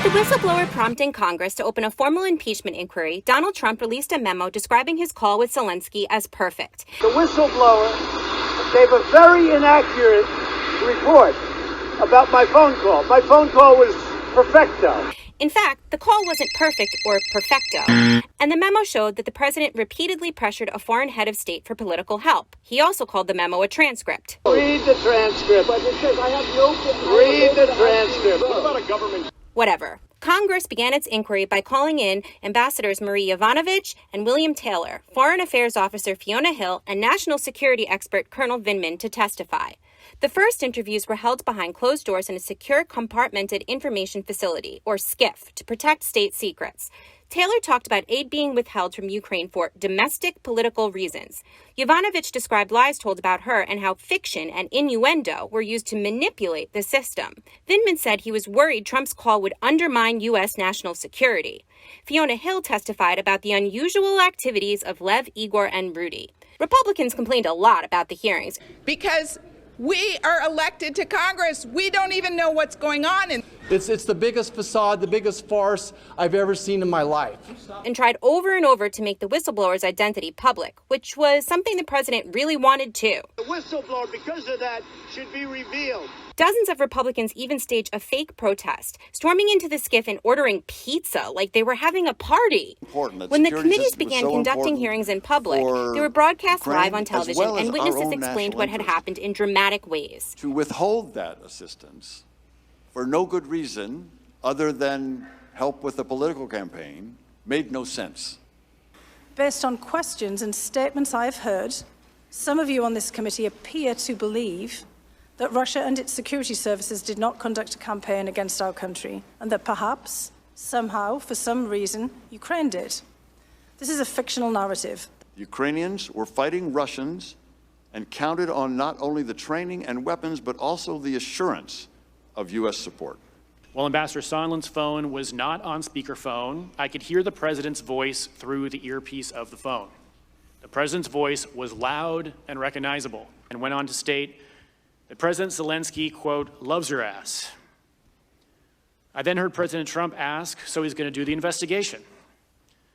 the whistleblower prompting Congress to open a formal impeachment inquiry, Donald Trump released a memo describing his call with Zelensky as perfect. The whistleblower gave a very inaccurate report about my phone call. My phone call was perfecto. In fact, the call wasn't perfect or perfecto, and the memo showed that the president repeatedly pressured a foreign head of state for political help. He also called the memo a transcript. Read the transcript. Read the transcript. What about a government? Whatever. Congress began its inquiry by calling in Ambassadors Marie Yovanovitch and William Taylor, Foreign Affairs Officer Fiona Hill, and National Security Expert Colonel Vindman to testify. The first interviews were held behind closed doors in a secure compartmented information facility, or SCIF, to protect state secrets. Taylor talked about aid being withheld from Ukraine for domestic political reasons. Yovanovitch described lies told about her and how fiction and innuendo were used to manipulate the system. Vindman said he was worried Trump's call would undermine U.S. national security. Fiona Hill testified about the unusual activities of Lev, Igor, and Rudy. Republicans complained a lot about the hearings. Because we are elected to Congress. We don't even know what's going on. It's the biggest facade, the biggest farce I've ever seen in my life. And tried over and over to make the whistleblower's identity public, which was something the president really wanted too. The whistleblower, because of that, should be revealed. Dozens of Republicans even staged a fake protest, storming into the SCIF and ordering pizza like they were having a party. When the committees began conducting hearings in public, they were broadcast live on television, and witnesses explained what had happened in dramatic ways. To withhold that assistance for no good reason other than help with the political campaign made no sense. Based on questions and statements I've heard, some of you on this committee appear to believe that Russia and its security services did not conduct a campaign against our country, and that perhaps, somehow, for some reason, Ukraine did. This is a fictional narrative. Ukrainians were fighting Russians and counted on not only the training and weapons, but also the assurance of U.S. support. While Ambassador Sondland's phone was not on speakerphone, I could hear the president's voice through the earpiece of the phone. The president's voice was loud and recognizable, and went on to state that President Zelensky, quote, loves your ass. I then heard President Trump ask, so he's going to do the investigation.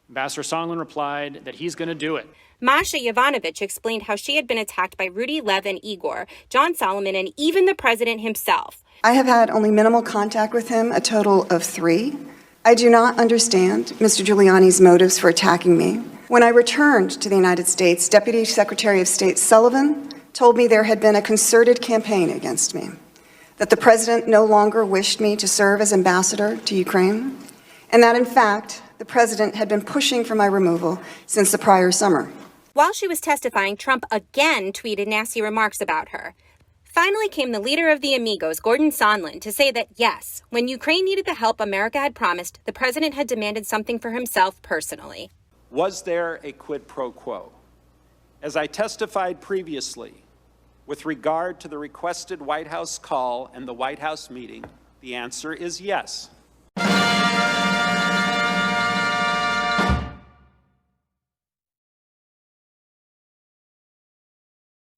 Ambassador Sondland replied that he's going to do it. Masha Yovanovitch explained how she had been attacked by Rudy, Lev, and Igor, John Solomon, and even the president himself. I have had only minimal contact with him, a total of 3. I do not understand Mr. Giuliani's motives for attacking me. When I returned to the United States, Deputy Secretary of State Sullivan told me there had been a concerted campaign against me, that the president no longer wished me to serve as ambassador to Ukraine, and that, in fact, the president had been pushing for my removal since the prior summer. While she was testifying, Trump again tweeted nasty remarks about her. Finally came the leader of the Amigos, Gordon Sondland, to say that, yes, when Ukraine needed the help America had promised, the president had demanded something for himself personally. Was there a quid pro quo? As I testified previously, with regard to the requested White House call and the White House meeting, the answer is yes.